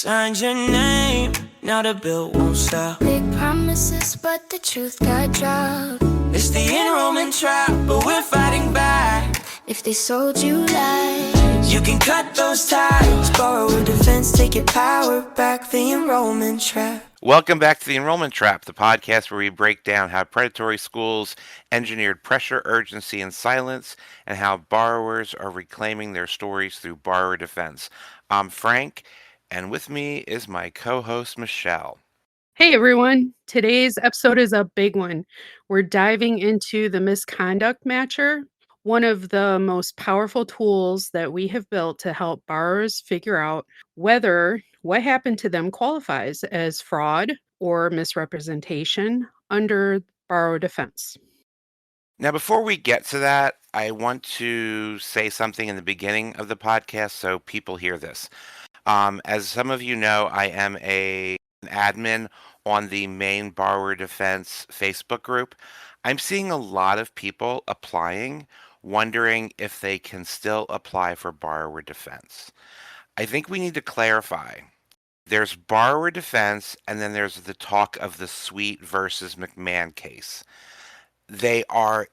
Signed your name, now the bill won't stop. Big promises, but the truth got dropped. It's the enrollment trap, but we're fighting back. If they sold you lies, You can cut those ties. Borrow a defense, take your power back. The enrollment trap. Welcome back to the Enrollment Trap, the podcast where we break down how predatory schools engineered pressure, urgency, and silence, and how borrowers are reclaiming their stories through borrower defense. I'm Frank, and with me is my co-host, Michelle. Hey everyone, today's episode is a big one. We're diving into the Misconduct Matcher, one of the most powerful tools that we have built to help borrowers figure out whether what happened to them qualifies as fraud or misrepresentation under borrower defense. Now, before we get to that, I want to say something in the beginning of the podcast so people hear this. As some of you know, I am an admin on the main borrower defense Facebook group. I'm seeing a lot of people applying, wondering if they can still apply for borrower defense. I think we need to clarify. There's borrower defense, and then there's the talk of the Sweet versus McMahon case. They are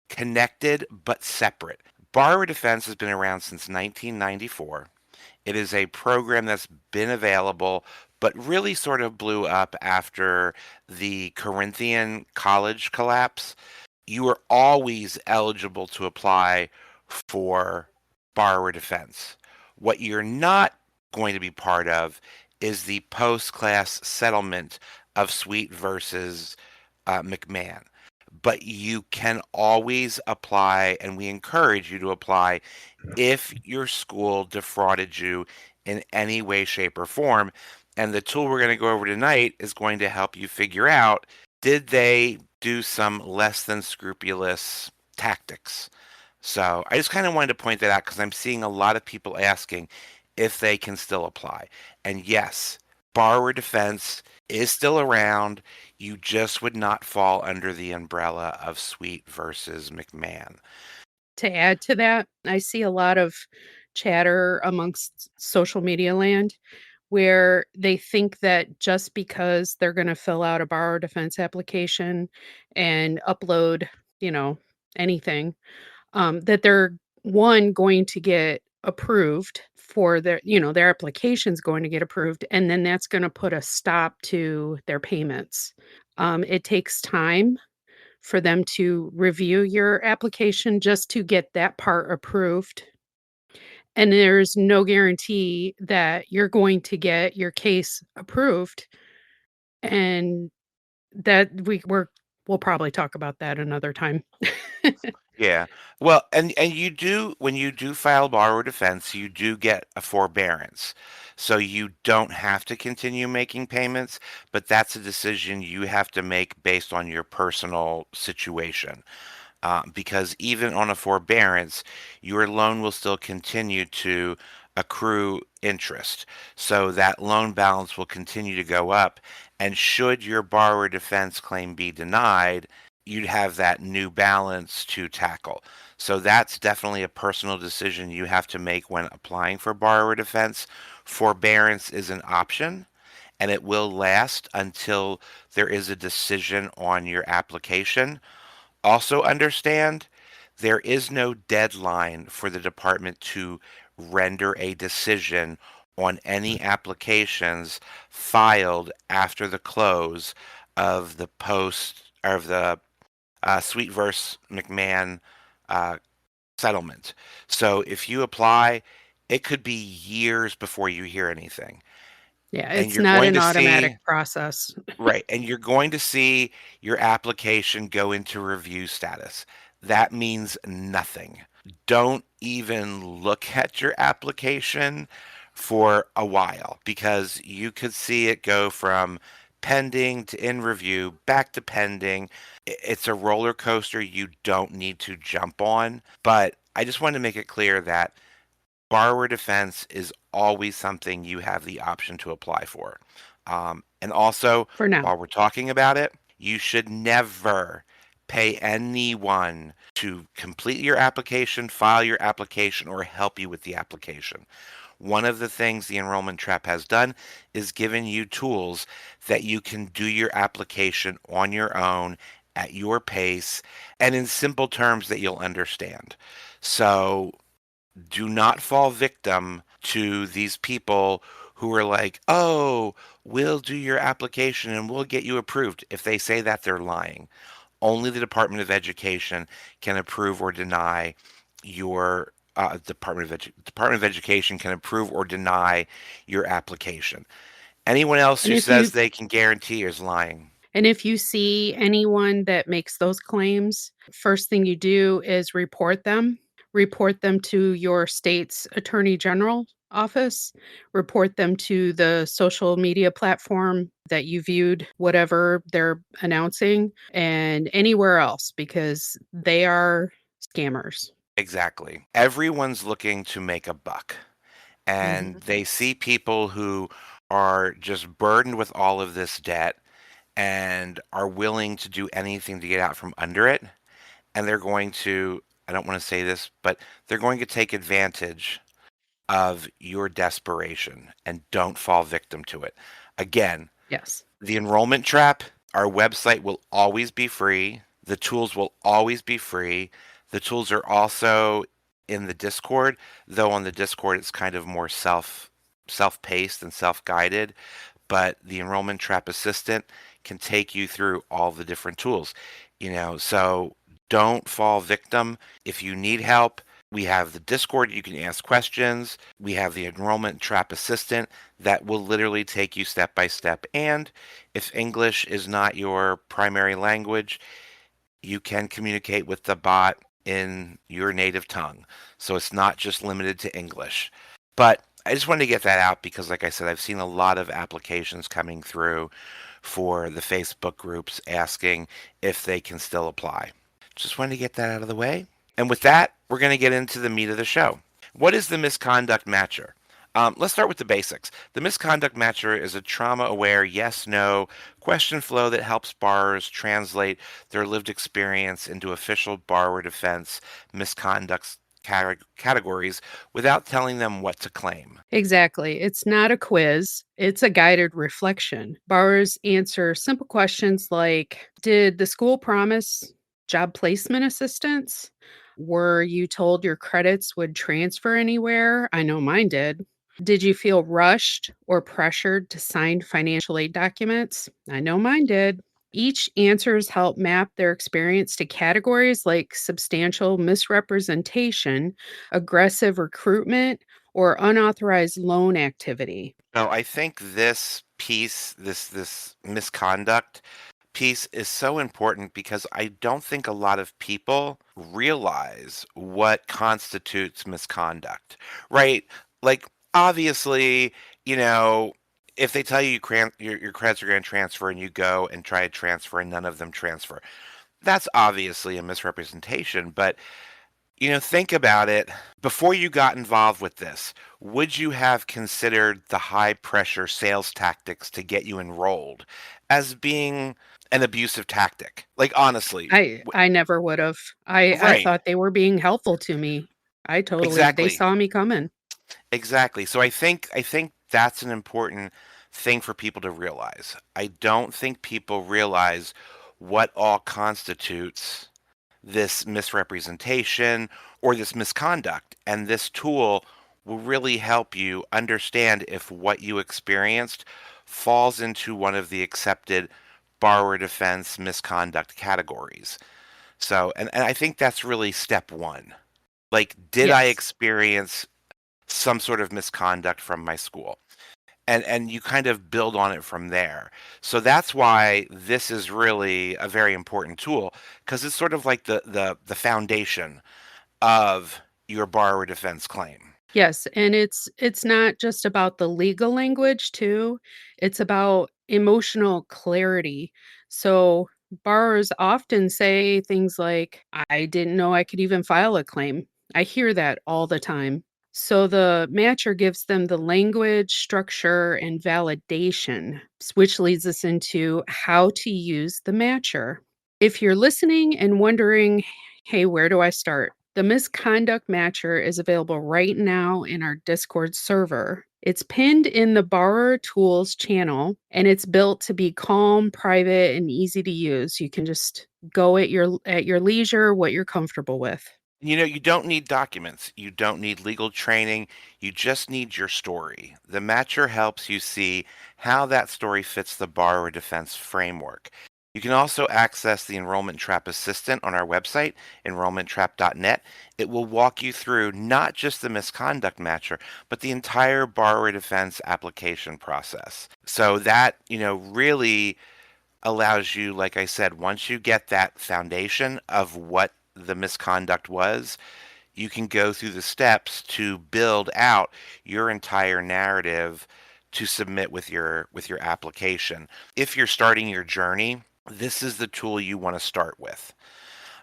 connected but separate. Borrower defense has been around since 1994. It is a program that's been available, but really sort of blew up after the Corinthian college collapse. You are always eligible to apply for borrower defense. What you're not going to be part of is the post-class settlement of Sweet versus McMahon. But you can always apply, and we encourage you to apply if your school defrauded you in any way, shape, or form. And the tool we're going to go over tonight is going to help you figure out, did they do some less than scrupulous tactics? So I just kind of wanted to point that out because I'm seeing a lot of people asking if they can still apply. And yes, borrower defense is still around. You just would not fall under the umbrella of Sweet versus McMahon. To add to that, I see a lot of chatter amongst social media land where they think that just because they're going to fill out a borrower defense application and upload, anything, that they're going to get approved for their application's going to get approved, and then that's going to put a stop to their payments. It takes time for them to review your application just to get that part approved. And there's no guarantee that you're going to get your case approved. And that we'll probably talk about that another time. Yeah. Well, and you do, when you do file borrower defense, you do get a forbearance. So you don't have to continue making payments, but that's a decision you have to make based on your personal situation. Because even on a forbearance, your loan will still continue to accrue interest. So that loan balance will continue to go up. And should your borrower defense claim be denied, you'd have that new balance to tackle. So that's definitely a personal decision you have to make when applying for borrower defense. Forbearance is an option, and it will last until there is a decision on your application. Also understand, there is no deadline for the department to render a decision on any applications filed after the close of the Sweet versus McMahon settlement. So if you apply, it could be years before you hear anything. Yeah, And it's you're not going an to automatic see, process. right, and you're going to see your application go into review status. That means nothing. Don't even look at your application for a while because you could see it go from pending to in review, back to pending. It's a roller coaster you don't need to jump on. But I just want to make it clear that borrower defense is always something you have the option to apply for. And also, For now. while we're talking about it, you should never pay anyone to complete your application, file your application, or help you with the application. One of the things the Enrollment Trap has done is given you tools that you can do your application on your own at your pace and in simple terms that you'll understand. So do not fall victim to these people who are like, oh, we'll do your application and we'll get you approved. If they say that, they're lying. Only the Department of Education can approve or deny your Department of Education can approve or deny your application. Anyone else And who if you says they can guarantee is lying. And if you see anyone that makes those claims, first thing you do is report them. Report them to your state's attorney general office. Report them to the social media platform that you viewed whatever they're announcing and anywhere else because they are scammers. Exactly. Everyone's looking to make a buck, and Mhm. they see people who are just burdened with all of this debt and are willing to do anything to get out from under it. And they're going to, I don't want to say this, but they're going to take advantage of your desperation and don't fall victim to it. Again, Yes. the Enrollment Trap, our website will always be free. The tools will always be free. The tools are also in the Discord, though on the Discord it's kind of more self-paced and self-guided, but the Enrollment Trap Assistant can take you through all the different tools. So don't fall victim. If you need help, we have the Discord, you can ask questions. We have the Enrollment Trap Assistant that will literally take you step by step. And if English is not your primary language, you can communicate with the bot in your native tongue. So it's not just limited to English. But I just wanted to get that out because, like I said, I've seen a lot of applications coming through for the Facebook groups asking if they can still apply. Just wanted to get that out of the way. And with that, we're going to get into the meat of the show. What is the Misconduct Matcher? Let's start with the basics. The Misconduct Matcher is a trauma-aware yes-no question flow that helps borrowers translate their lived experience into official borrower defense misconduct categories without telling them what to claim. Exactly. It's not a quiz, it's a guided reflection. Borrowers answer simple questions like: did the school promise job placement assistance? Were you told your credits would transfer anywhere? I know mine did. Did you feel rushed or pressured to sign financial aid documents? I know mine did. Each answers help map their experience to categories like substantial misrepresentation, aggressive recruitment, or unauthorized loan activity. No, I think this piece, this misconduct piece is so important because I don't think a lot of people realize what constitutes misconduct, right? Like, obviously, you know, if they tell you your credits are going to transfer and you go and try to transfer and none of them transfer, that's obviously a misrepresentation. But think about it. Before you got involved with this, would you have considered the high pressure sales tactics to get you enrolled as being an abusive tactic? Like, honestly, I never would have. I right. thought they were being helpful to me. They Exactly. saw me coming. Exactly. So I think that's an important thing for people to realize. I don't think people realize what all constitutes this misrepresentation or this misconduct. And this tool will really help you understand if what you experienced falls into one of the accepted borrower defense misconduct categories. So, and I think that's really step one. Like, did I Yes. experience some sort of misconduct from my school? And you kind of build on it from there. So that's why this is really a very important tool because it's sort of like the foundation of your borrower defense claim. Yes, and it's not just about the legal language too. It's about emotional clarity. So borrowers often say things like, I didn't know I could even file a claim. I hear that all the time. So the matcher gives them the language, structure, and validation, which leads us into how to use the matcher. If you're listening and wondering, hey, where do I start? The Misconduct Matcher is available right now in our Discord server. It's pinned in the Borrower Tools channel, and it's built to be calm, private, and easy to use. You can just go at your leisure, what you're comfortable with. You don't need documents. You don't need legal training. You just need your story. The matcher helps you see how that story fits the borrower defense framework. You can also access the Enrollment Trap Assistant on our website, enrollmenttrap.net. It will walk you through not just the misconduct matcher, but the entire borrower defense application process. So that, really allows you, like I said, once you get that foundation of what the misconduct was, you can go through the steps to build out your entire narrative to submit with your application. If you're starting your journey, this is the tool you want to start with.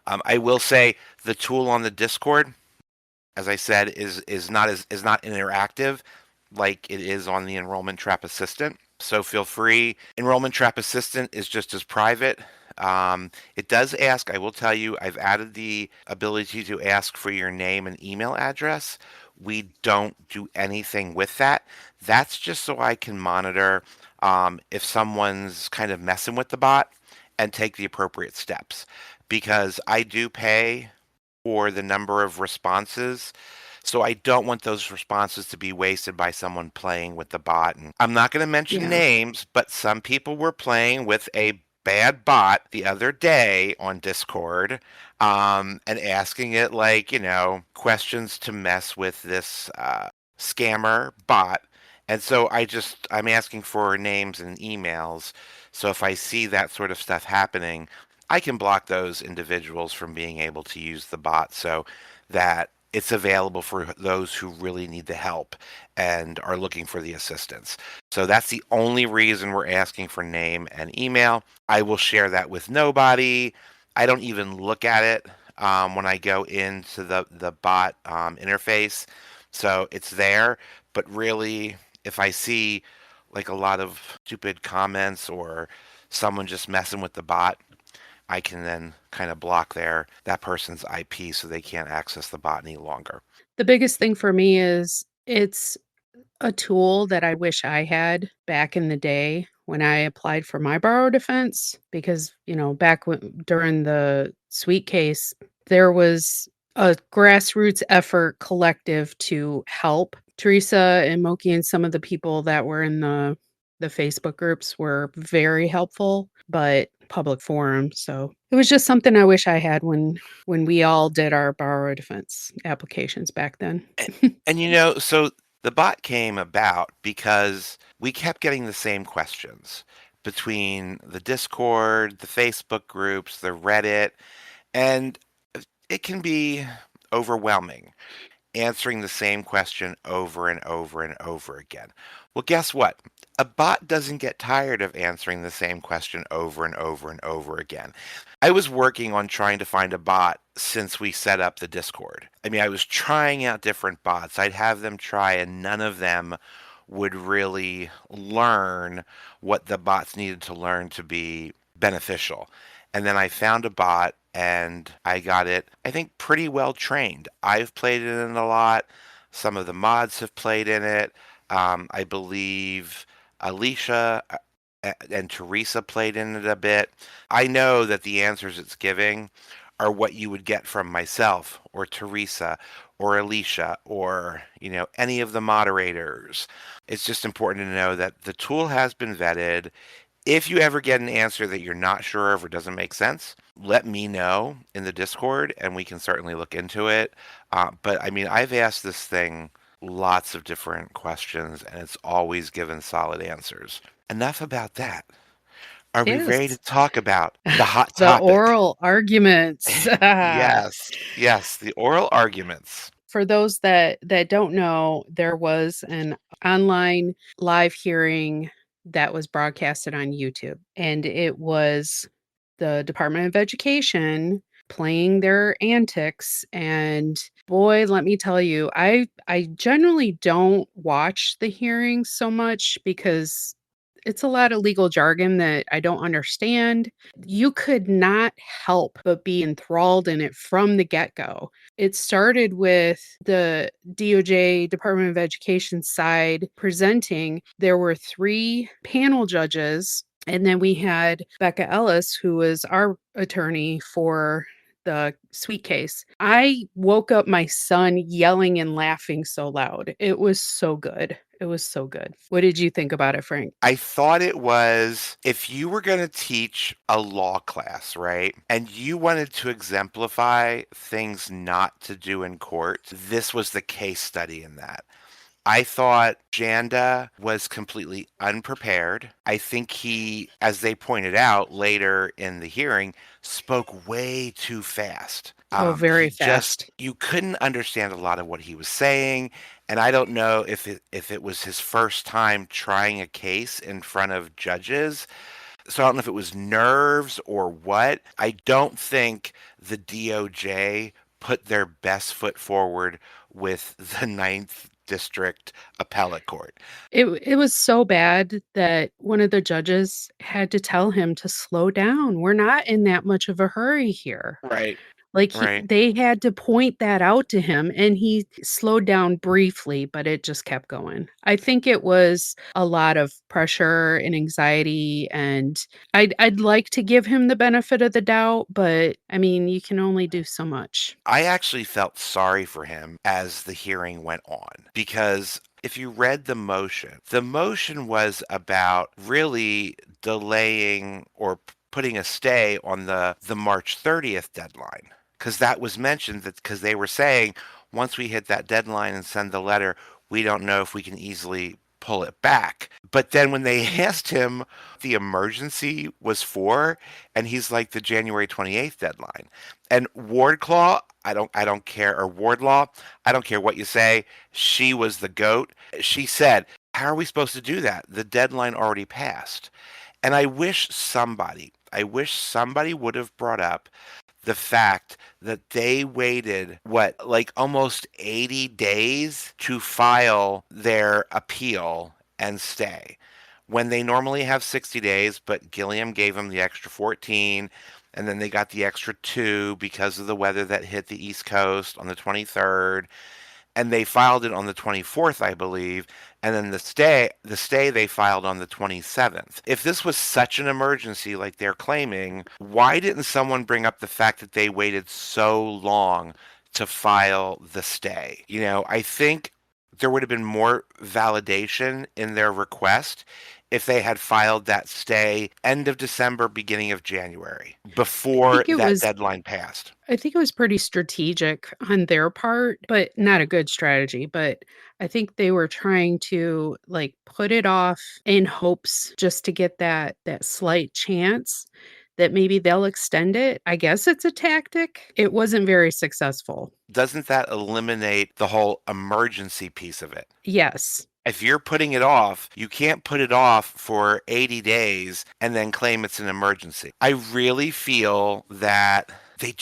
I will say the tool on the Discord, as I said, is not interactive like it is on the Enrollment Trap Assistant. So feel free. Enrollment Trap Assistant is just as private. It does ask, I will tell you, I've added the ability to ask for your name and email address. We don't do anything with that. That's just so I can monitor if someone's kind of messing with the bot and take the appropriate steps. Because I do pay for the number of responses. So I don't want those responses to be wasted by someone playing with the bot. And I'm not going to mention Yeah. names, but some people were playing with a bad bot the other day on Discord, and asking it questions to mess with this scammer bot. And so I'm asking for names and emails. So if I see that sort of stuff happening, I can block those individuals from being able to use the bot so that it's available for those who really need the help and are looking for the assistance. So that's the only reason we're asking for name and email. I will share that with nobody. I don't even look at it when I go into the bot interface. So it's there, but really, if I see like a lot of stupid comments or someone just messing with the bot, I can then kind of block that person's IP so they can't access the bot any longer. The biggest thing for me is it's a tool that I wish I had back in the day when I applied for my borrower defense because, back during the Sweet case, there was a grassroots effort collective to help. Teresa and Moki and some of the people that were in the Facebook groups were very helpful, but public forum. So it was just something I wish I had when we all did our borrower defense applications back then. And so the bot came about because we kept getting the same questions between the Discord, the Facebook groups, the Reddit, and it can be overwhelming answering the same question over and over and over again. Well, guess what? A bot doesn't get tired of answering the same question over and over and over again. I was working on trying to find a bot since we set up the Discord. I mean, I was trying out different bots. I'd have them try, and none of them would really learn what the bots needed to learn to be beneficial. And then I found a bot and I got it, I think, pretty well trained. I've played in it a lot. Some of the mods have played in it. I believe Alicia and Teresa played in it a bit. I know that the answers it's giving are what you would get from myself or Teresa or Alicia or, any of the moderators. It's just important to know that the tool has been vetted. If you ever get an answer that you're not sure of or doesn't make sense, let me know in the Discord and we can certainly look into it. But I mean, I've asked this thing lots of different questions and it's always given solid answers. Enough about that. Are we ready to Yes. talk about the hot The topic? oral arguments. Yes, yes, the oral arguments. For those that don't know, there was an online live hearing that was broadcasted on YouTube, and it was the Department of Education playing their antics. And boy, let me tell you, I generally don't watch the hearings so much because it's a lot of legal jargon that I don't understand. You could not help but be enthralled in it from the get-go. It started with the DOJ, Department of Education side presenting. There were 3 panel judges, and then we had Becca Ellis, who was our attorney for the Sweet case. I woke up my son yelling and laughing so loud. It was so good. It was so good. What did you think about it, Frank? I thought it was if you were going to teach a law class, right? And you wanted to exemplify things not to do in court, this was the case study in that. I thought Janda was completely unprepared. I think he, as they pointed out later in the hearing, spoke way too fast. Oh, very He just, fast. you couldn't understand a lot of what he was saying. And I don't know if it was his first time trying a case in front of judges. So I don't know if it was nerves or what. I don't think the DOJ put their best foot forward with the Ninth District Appellate Court. It was so bad that one of the judges had to tell him to slow down. We're not in that much of a hurry here. Right. Like, Right. they had to point that out to him, and he slowed down briefly, but it just kept going. I think it was a lot of pressure and anxiety, and I'd like to give him the benefit of the doubt, but, I mean, you can only do so much. I actually felt sorry for him as the hearing went on because if you read the motion was about really delaying or putting a stay on the March 30th deadline because that was mentioned that because they were saying once we hit that deadline and send the letter, we don't know if we can easily pull it back. But then when they asked him the emergency was for, and he's like the January 28th deadline. And Wardclaw, I don't care, or Wardlaw, I don't care what you say. She was the goat. She said, "How are we supposed to do that? The deadline already passed." And I wish somebody would have brought up the fact that they waited, what, like almost 80 days to file their appeal and stay when they normally have 60 days, but Gilliam gave them the extra 14, and then they got the extra 2 because of the weather that hit the East Coast on the 23rd, and they filed it on the 24th, I believe, and then the stay they filed on the 27th. If this was such an emergency like they're claiming, why didn't someone bring up the fact that they waited so long to file the stay? I think there would have been more validation in their request if they had filed that stay end of December, beginning of January, I before think it that was deadline passed. I think it was pretty strategic on their part, but not a good strategy. But I think they were trying to like put it off in hopes just to get that slight chance that maybe they'll extend it. I guess it's a tactic. It wasn't very successful. Doesn't that eliminate the whole emergency piece of it? Yes. If you're putting it off, you can't put it off for 80 days and then claim it's an emergency. I really feel that they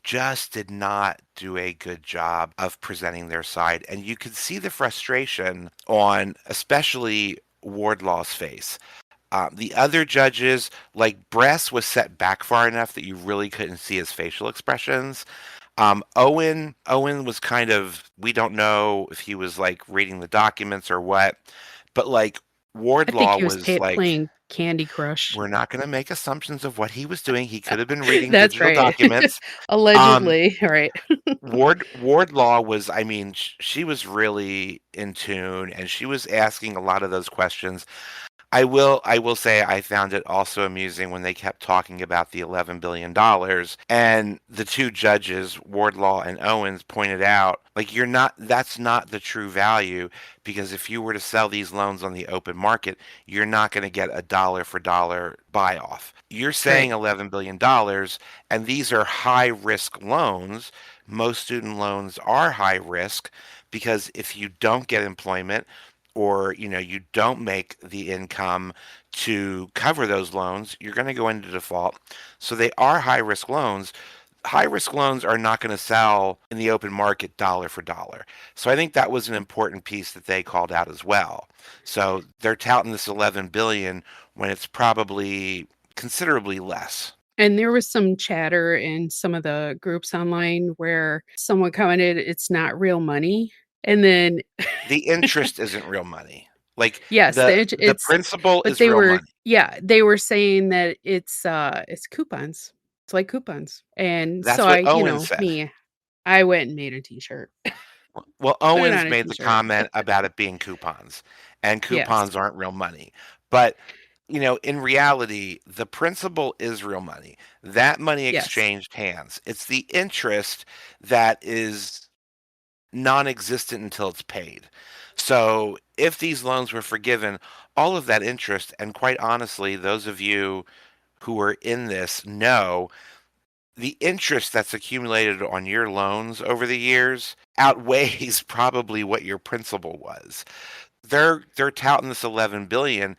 just did not do a good job of presenting their side. And you could see the frustration on especially Wardlaw's face. The other judges, like Bress, was set back far enough that you really couldn't see his facial expressions. Owen was kind of, we don't know if he was like reading the documents or what, but like I think Wardlaw he was was like, playing Candy Crush. we're not going to make assumptions of what he was doing. He could have been reading That's digital right. documents. Um, Allegedly, right. Wardlaw was, I mean, she was really in tune and she was asking a lot of those questions. I will say I found it also amusing when they kept talking about the $11 billion and the two judges, Wardlaw and Owens, pointed out like that's not the true value because if you were to sell these loans on the open market, you're not going to get a dollar for dollar buy off. You're saying Right. $11 billion and these are high risk loans. Most student loans are high risk because if you don't get employment or you don't make the income to cover those loans, you're going to go into default. So they are high risk loans. high risk loans are not going to sell in the open market dollar for dollar. So I think that was an important piece that they called out as well. So they're touting this 11 billion when it's probably considerably less. And there was some chatter in some of the groups online where someone commented it's not real money. And then The interest isn't real money. Like yes, the it's principal but is real money. they were saying that it's coupons. It's like coupons. And so That's what I, Owen said. I went and made a t-shirt. Well, Put it Owens on a made the t-shirt. comment about it being coupons, and Yes. coupons aren't real money. But, in reality, the principal is real money. That money Yes. exchanged hands. It's the interest that is non-existent until it's paid. So if these loans were forgiven, all of that interest, and quite honestly, those of you who are in this know the interest that's accumulated on your loans over the years outweighs probably what your principal was. They're touting this 11 billion.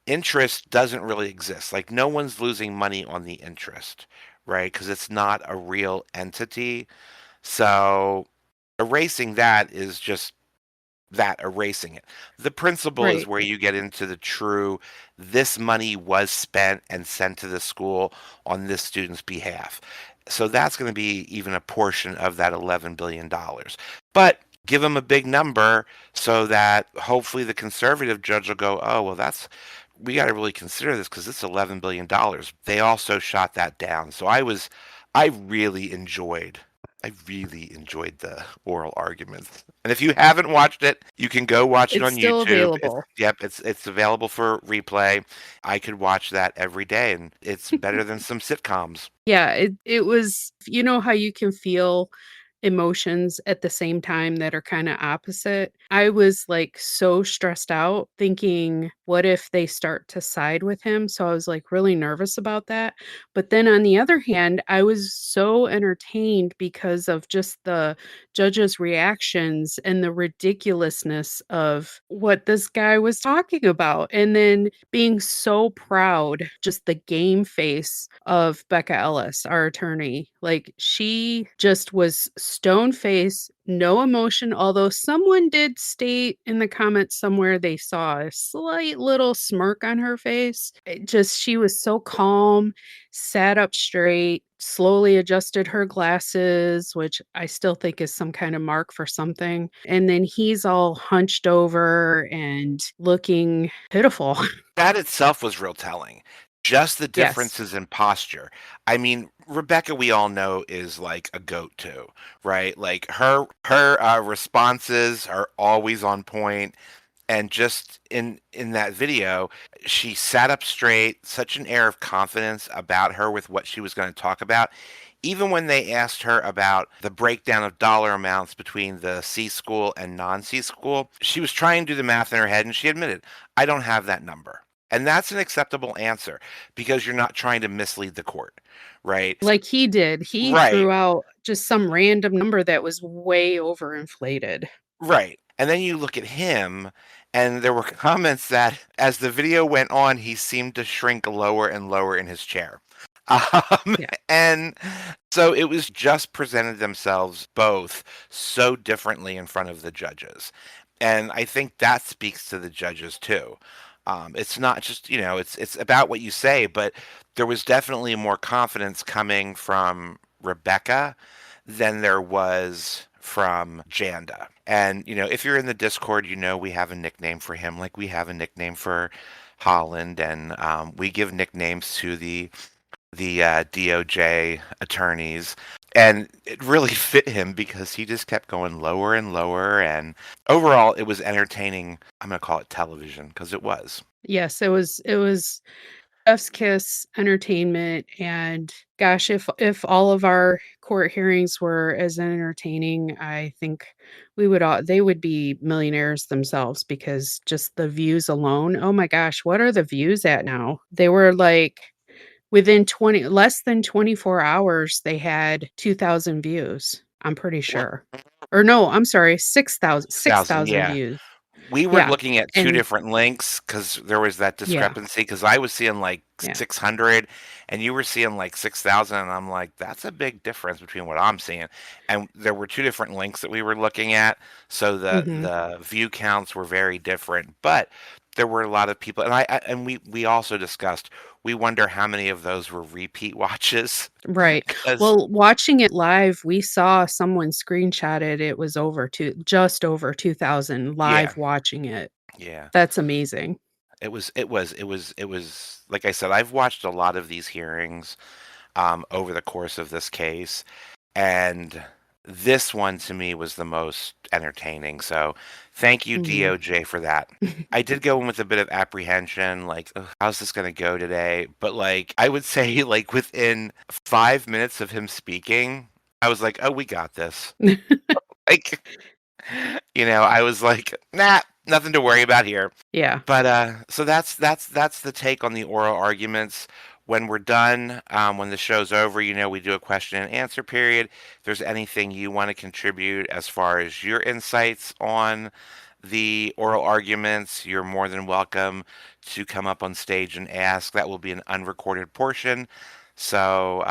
Interest doesn't really exist. Like no one's losing money on the interest, right? Because it's not a real entity. So erasing that is just that, erasing it. The principle is Right. where you get into the true, this money was spent and sent to the school on this student's behalf. So that's going to be even a portion of that $11 billion. But give them a big number so that hopefully the conservative judge will go, oh, well, we got to really consider this because it's $11 billion. They also shot that down. So I really enjoyed the oral arguments. And if you haven't watched it, you can go watch it It's on still YouTube. available. It's available for replay. I could watch that every day, and it's better than some sitcoms. Yeah, it was, how you can feel emotions at the same time that are kind of opposite. I was like so stressed out thinking, what if they start to side with him? So I was like really nervous about that. But then on the other hand, I was so entertained because of just the judge's reactions and the ridiculousness of what this guy was talking about. And then being so proud, just the game face of Becca Ellis, our attorney. Like she just was stone face, no emotion, although someone did state in the comments somewhere they saw a slight little smirk on her face. She was so calm, sat up straight, slowly adjusted her glasses, which I still think is some kind of mark for something. And then he's all hunched over and looking pitiful. That itself was real telling. Just the Yes. differences in posture. I mean, Rebecca, we all know is like a goat too, right? Like her responses are always on point. And just in that video, she sat up straight, such an air of confidence about her with what she was going to talk about. Even when they asked her about the breakdown of dollar amounts between the C school and non-C school, she was trying to do the math in her head and she admitted, I don't have that number. And that's an acceptable answer because you're not trying to mislead the court, right? Like he did. He Right. threw out just some random number that was way overinflated. Right. And then you look at him, and there were comments that as the video went on, he seemed to shrink lower and lower in his chair. Yeah. And so it was just presented themselves both so differently in front of the judges. And I think that speaks to the judges too. It's not just, it's about what you say, but there was definitely more confidence coming from Rebecca than there was from Janda. And, if you're in the Discord, we have a nickname for him, like we have a nickname for Holland, and we give nicknames to the DOJ attorneys. And it really fit him because he just kept going lower and lower. And overall, it was entertaining. I'm going to call it television because it was. Yes, it was chef's kiss entertainment, and gosh, if all of our court hearings were as entertaining, I think they would be millionaires themselves because just the views alone. Oh my gosh, what are the views at now? They were like within less than 24 hours they had 2,000 views. I'm pretty Well, sure. Or no, I'm sorry, 6,000 6,000, 6,000 yeah. views. We were Yeah, looking at 2 and different links because there was that yeah, discrepancy. Because I was seeing, like, yeah. 600 and you were seeing, like, 6,000, and I'm like, "That's a big difference between what I'm seeing." And there were 2 different links that we were looking at, so Mhm. the view counts were very different, but there were a lot of people, and we also discussed, we wonder how many of those were repeat watches Right. 'cause Well, watching it live, we saw someone screenshot it. It was over just over 2,000 Yeah, live watching it. yeah. That's amazing. It was like I said, I've watched a lot of these hearings, over the course of this case, and this one to me was the most entertaining. So thank you, Mhm. DOJ, for that. I did go in with a bit of apprehension, like, "Ugh, how's this going to go today?" But like, I would say, like, within 5 minutes of him speaking, I was like, "Oh, we got this." Like, I was like, "Nah, nothing to worry about here." Yeah. But, so that's the take on the oral arguments. When we're done, when the show's over, we do a question and answer period. If there's anything you wanna contribute as far as your insights on the oral arguments, you're more than welcome to come up on stage and ask. That will be an unrecorded portion. So,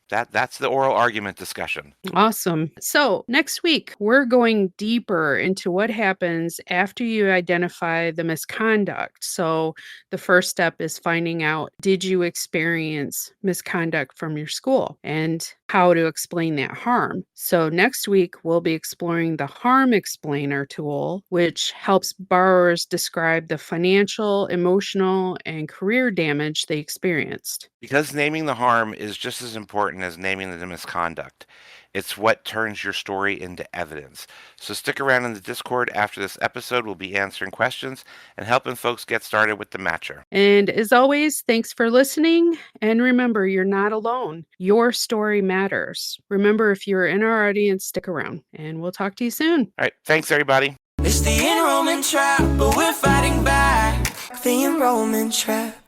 that's the oral argument discussion. Awesome. So, next week, we're going deeper into what happens after you identify the misconduct. So, the first step is finding out, did you experience misconduct from your school and how to explain that harm? So, next week, we'll be exploring the harm explainer tool, which helps borrowers describe the financial, emotional, and career damage they experienced. Because naming the harm is just as important as naming the misconduct. It's what turns your story into evidence. So stick around in the Discord after this episode. We'll be answering questions and helping folks get started with the matcher. And as always, thanks for listening. And remember, you're not alone. Your story matters. Remember, if you're in our audience, stick around and we'll talk to you soon. All right. Thanks, everybody. It's the enrollment trap, but we're fighting back. The enrollment trap.